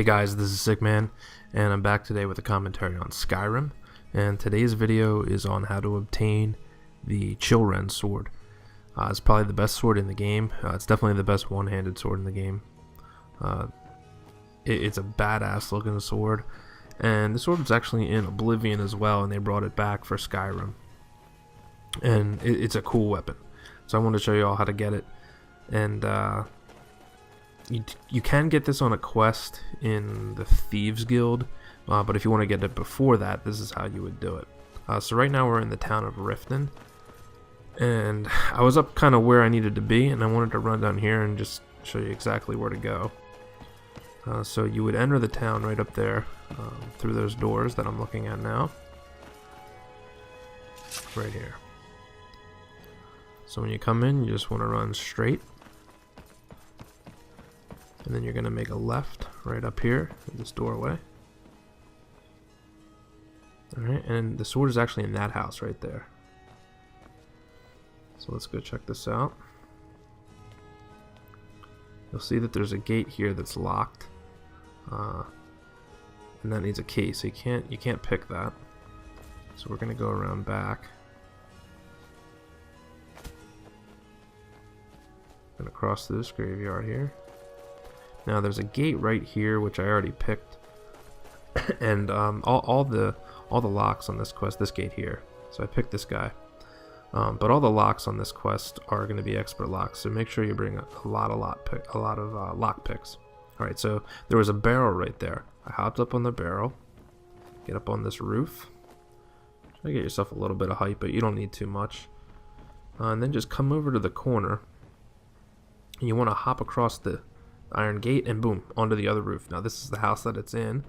Hey guys, this is Sickman, and I'm back today with a commentary on Skyrim, and today's video is on how to obtain the Chillrend sword. It's probably the best sword in the game. It's definitely the best one-handed sword in the game. It's a badass looking sword, and the sword was actually in Oblivion as well, and they brought it back for Skyrim. And it's a cool weapon, so I want to show you all how to get it. And you can get this on a quest in the Thieves Guild, but if you want to get it before that, this is how you would do it. So right now we're in the town of Riften, and I was up kind of where I needed to be, and I wanted to run down here and just show you exactly where to go. So you would enter the town right up there through those doors that I'm looking at now, right here. So when you come in, you just want to run straight. And then you're going to make a left right up here in this doorway. Alright, and the sword is actually in that house right there. So let's go check this out. You'll see that there's a gate here that's locked. And that needs a key, so you can't pick that. So we're going to go around back. Going to cross through this graveyard here. Now there's a gate right here which I already picked, and all the locks on this quest, this gate here. So I picked this guy, but all the locks on this quest are going to be expert locks. So make sure you bring a lot of lock picks. All right, so there was a barrel right there. I hopped up on the barrel, get up on this roof. Try to get yourself a little bit of height, but you don't need too much. And then just come over to the corner, and you want to hop across the iron gate and boom, onto the other roof. Now this is the house that it's in.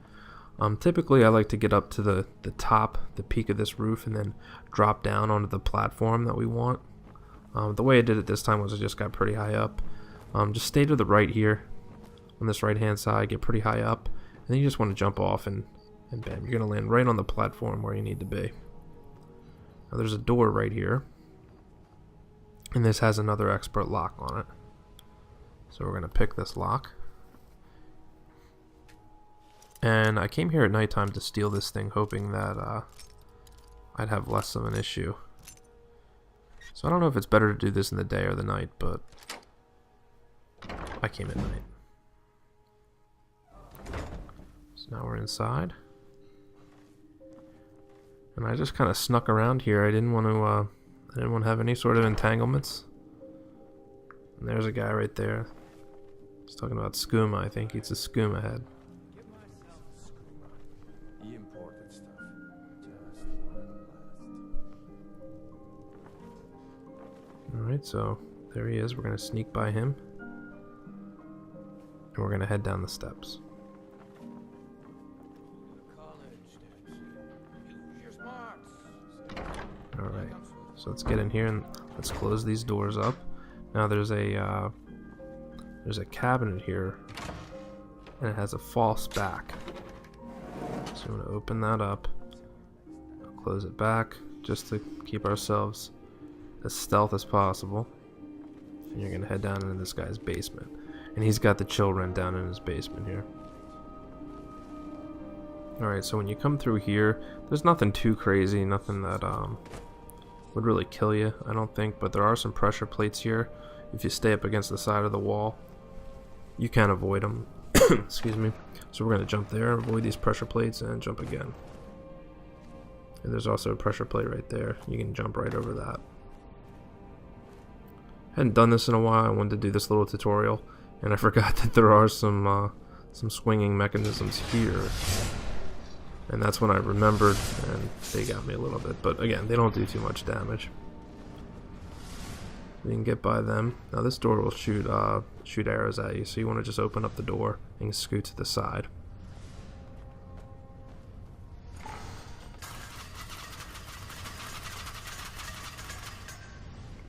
Typically I like to get up to the top, the peak of this roof, and then drop down onto the platform that we want. The way I did it this time was I just got pretty high up. Just stay to the right here on this right hand side, get pretty high up, and then you just want to jump off and bam, you're going to land right on the platform where you need to be. Now there's a door right here, and this has another expert lock on it. So we're going to pick this lock. And I came here at nighttime to steal this thing, hoping that I'd have less of an issue. So I don't know if it's better to do this in the day or the night, but I came at night. So now we're inside. And I just kind of snuck around here. I didn't want to have any sort of entanglements. And there's a guy right there. He's talking about skooma. I think it's a skooma head. Alright, so there he is. We're going to sneak by him. And we're going to head down the steps. Alright, so let's get in here and let's close these doors up. Now there's a cabinet here, and it has a false back. So I'm going to open that up, close it back, just to keep ourselves as stealth as possible. And you're going to head down into this guy's basement, and he's got the Chillrend down in his basement here. Alright, so when you come through here, there's nothing too crazy, nothing that would really kill you, I don't think, but there are some pressure plates here. If you stay up against the side of the wall, you can avoid them. Excuse me. So we're going to jump there, avoid these pressure plates, and jump again. And there's also a pressure plate right there. You can jump right over that. Hadn't done this in a while. I wanted to do this little tutorial, and I forgot that there are some swinging mechanisms here. And that's when I remembered, and they got me a little bit. But again, they don't do too much damage. You can get by them. Now this door will shoot arrows at you, so you want to just open up the door and scoot to the side.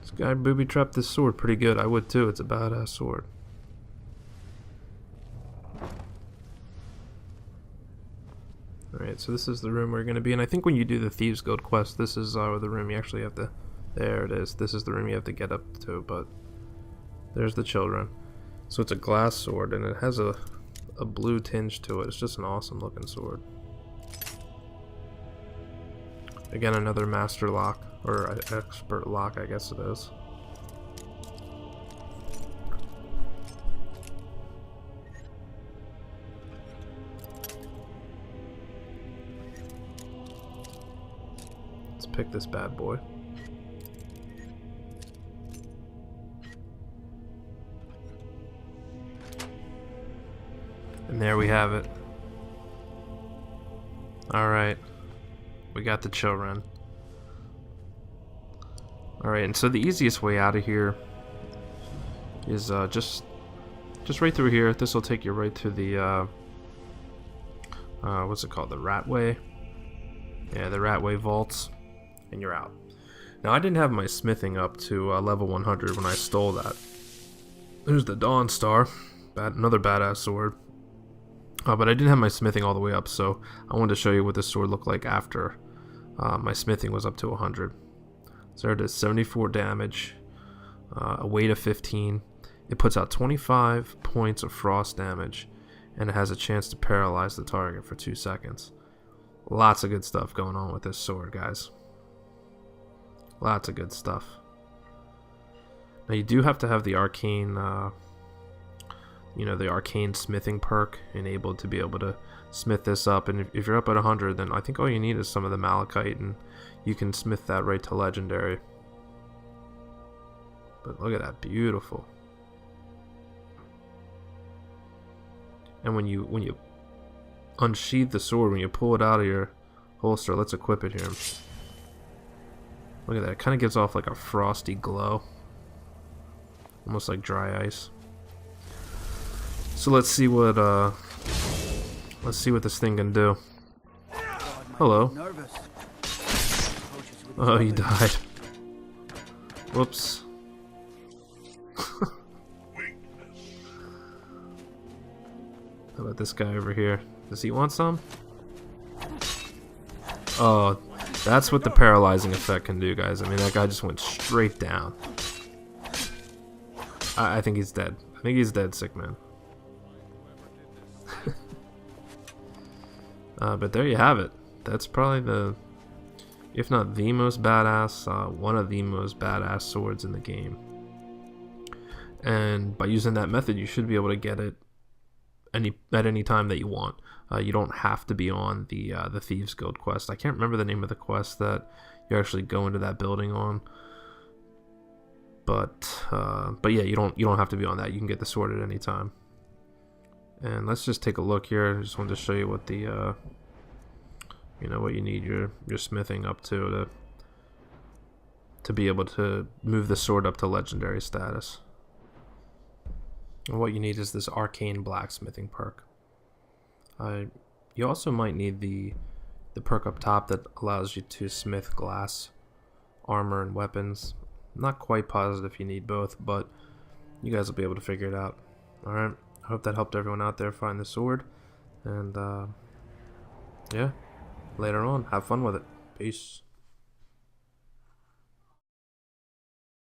This guy booby-trapped this sword pretty good. I would too. It's a badass sword. Alright, so this is the room we're going to be in. I think when you do the Thieves Guild quest, this is the room you actually have to... There it is. This is the room you have to get up to, but there's the Chillrend. So it's a glass sword, and it has a a blue tinge to it. It's just an awesome looking sword. Again, another master lock, or expert lock, I guess it is. Let's pick this bad boy. And there we have it. Alright. We got the Chillrend. Alright, and so the easiest way out of here is just right through here. This will take you right to the what's it called? The Ratway. Yeah, the Ratway vaults, and you're out. Now I didn't have my smithing up to level 100 when I stole that. There's the Dawn Star, another badass sword. But I didn't have my smithing all the way up, so I wanted to show you what this sword looked like after my smithing was up to 100. So it does 74 damage, a weight of 15. It puts out 25 points of frost damage, and it has a chance to paralyze the target for 2 seconds. Lots of good stuff going on with this sword, guys. Lots of good stuff. Now you do have to have the arcane... the arcane smithing perk enabled to be able to smith this up, and if you're up at 100, then I think all you need is some of the malachite, and you can smith that right to legendary. But look at that, beautiful. And when you unsheath the sword, when you pull it out of your holster, let's equip it here. Look at that, it kind of gives off like a frosty glow, almost like dry ice. So let's see what this thing can do. Hello. Oh, you died. Whoops. How about this guy over here? Does he want some? Oh, that's what the paralyzing effect can do, guys. I mean, that guy just went straight down. I think he's dead. I think he's dead, sick man. But there you have it. That's probably the, if not the most badass, one of the most badass swords in the game. And by using that method, you should be able to get it at any time that you want. You don't have to be on the Thieves Guild quest. I can't remember the name of the quest that you actually go into that building on. But yeah, you don't have to be on that. You can get the sword at any time. And let's just take a look here. I just wanted to show you what the what you need your smithing up to be able to move the sword up to legendary status. And what you need is this arcane blacksmithing perk. You also might need the perk up top that allows you to smith glass, armor, and weapons. I'm not quite positive if you need both, but you guys will be able to figure it out. Alright, I hope that helped everyone out there find the sword. And yeah, later on, have fun with it. Peace.